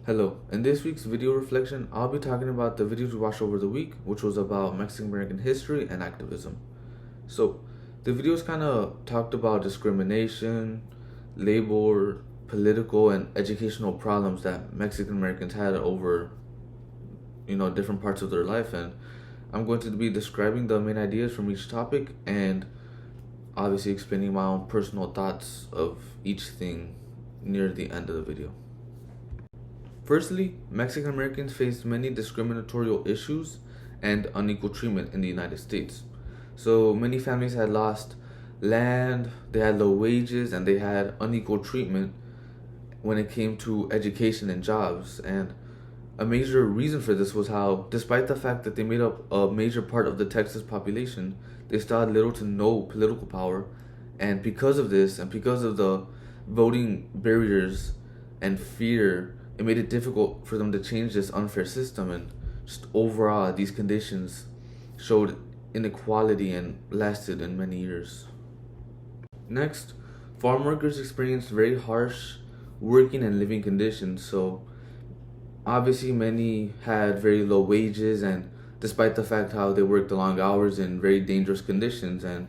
Hello, in this week's video reflection, I'll be talking about the videos we watched over the week, which was about Mexican American history and activism. So, the videos kind of talked about discrimination, labor, political, and educational problems that Mexican Americans had over, different parts of their life. And I'm going to be describing the main ideas from each topic and obviously explaining my own personal thoughts of each thing near the end of the video. Firstly, Mexican Americans faced many discriminatorial issues and unequal treatment in the United States. So many families had lost land, they had low wages, and they had unequal treatment when it came to education and jobs. And a major reason for this was how, despite the fact that they made up a major part of the Texas population, they still had little to no political power. And because of this, and because of the voting barriers and fear, it made it difficult for them to change this unfair system. And just overall, these conditions showed inequality and lasted in many years. Next, farm workers experienced very harsh working and living conditions. So obviously many had very low wages, and despite the fact how they worked long hours in very dangerous conditions. And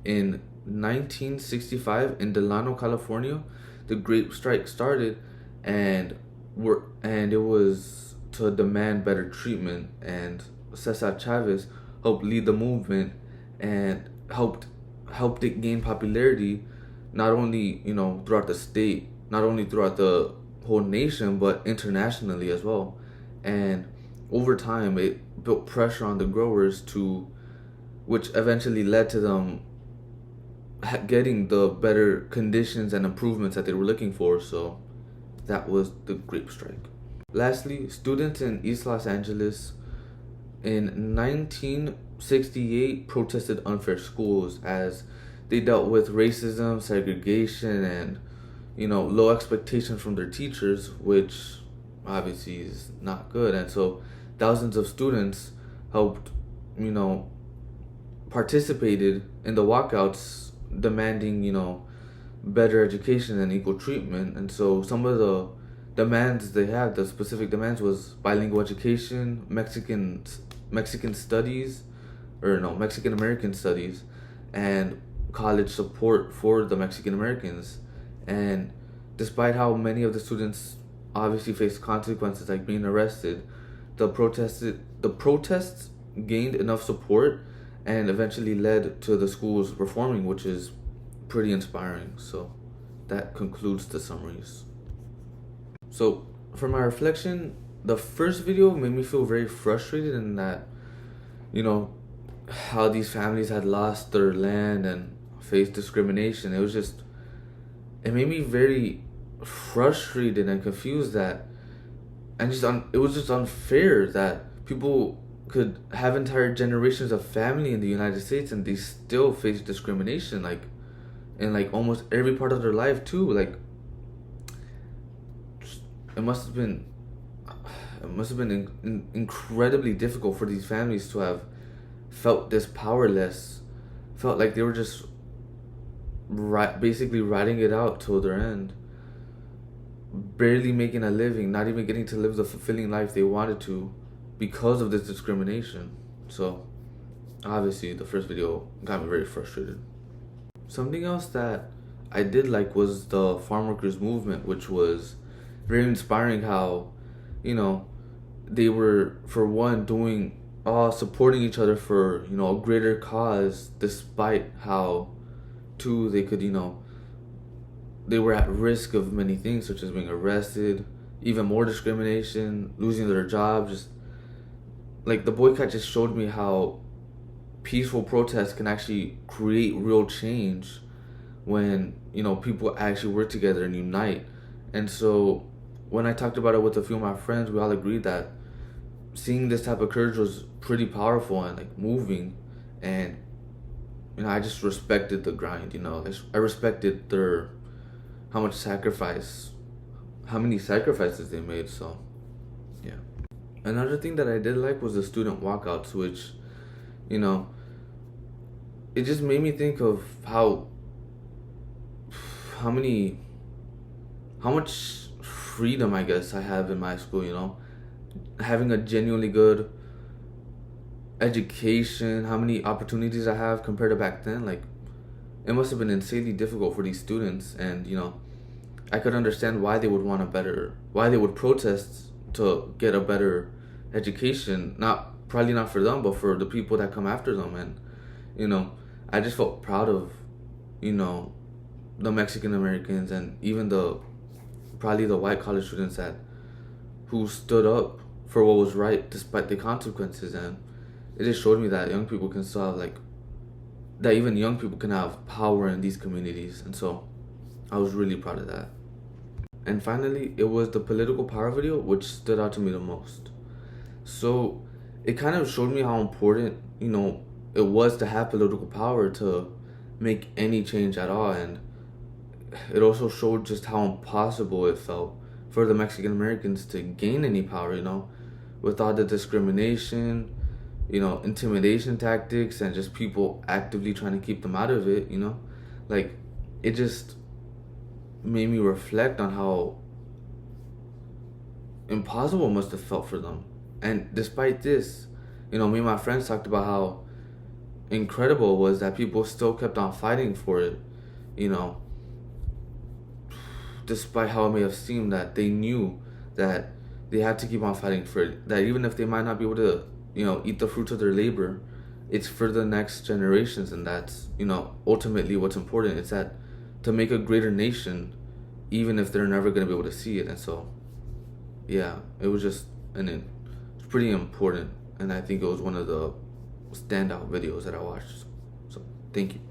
in 1965 in Delano, California, the Great Strike started, and it was to demand better treatment, and Cesar Chavez helped lead the movement and helped it gain popularity, not only throughout the state, not only throughout the whole nation, but internationally as well. And over time it built pressure on the growers, which eventually led to them getting the better conditions and improvements that they were looking for. So that was the Grape Strike. Lastly, students in East Los Angeles in 1968 protested unfair schools as they dealt with racism, segregation, and low expectations from their teachers, which obviously is not good. And so thousands of students helped, participated in the walkouts demanding, better education and equal treatment. And so some of the demands they had, the specific demands, was bilingual education, Mexican studies, Mexican American studies, and college support for the Mexican Americans. And despite how many of the students obviously faced consequences like being arrested, the protests gained enough support and eventually led to the schools reforming, which is pretty inspiring. So that concludes the summaries. So for my reflection, the first video made me feel very frustrated in that, how these families had lost their land and faced discrimination. It made me very frustrated and confused it was just unfair that people could have entire generations of family in the United States and they still face discrimination, in almost every part of their life too. It must have been incredibly difficult for these families to have felt this powerless, felt like they were just basically riding it out till their end, barely making a living, not even getting to live the fulfilling life they wanted to because of this discrimination. So obviously the first video got me very frustrated. Something else that I did like was the farm workers movement, which was very inspiring. How they were, for one, supporting each other for a greater cause, despite how two they could they were at risk of many things, such as being arrested, even more discrimination, losing their jobs. Just the boycott just showed me how peaceful protests can actually create real change when people actually work together and unite. And so when I talked about it with a few of my friends, we all agreed that seeing this type of courage was pretty powerful and moving. And I just respected the grind. I respected how many sacrifices they made. So yeah. Another thing that I did like was the student walkouts, which it just made me think of how much freedom I guess I have in my school, you know, having a genuinely good education, how many opportunities I have compared to back then. Like, it must have been insanely difficult for these students, and you know, I could understand why they would want a better, why they would protest to get a better education. Not probably not for them, but for the people that come after them. And you know, I just felt proud of, you know, the Mexican Americans and even the probably the white college students that who stood up for what was right despite the consequences. And it just showed me that young people can still have like that even young people can have power in these communities. And so I was really proud of that. And finally, it was the political power video which stood out to me the most. So it kind of showed me how important, you know, it was to have political power to make any change at all. And it also showed just how impossible it felt for the Mexican Americans to gain any power, you know, with all the discrimination, you know, intimidation tactics, and just people actively trying to keep them out of it, you know. Like, it just made me reflect on how impossible it must have felt for them. And despite this, you know, me and my friends talked about how incredible it was that people still kept on fighting for it, you know, despite how it may have seemed that they knew that they had to keep on fighting for it, that even if they might not be able to, you know, eat the fruits of their labor, it's for the next generations. And that's, you know, ultimately what's important. It's that to make a greater nation, even if they're never going to be able to see it. And so, yeah, it was just, and it's pretty important. And I think it was one of the standout videos that I watched. So, thank you.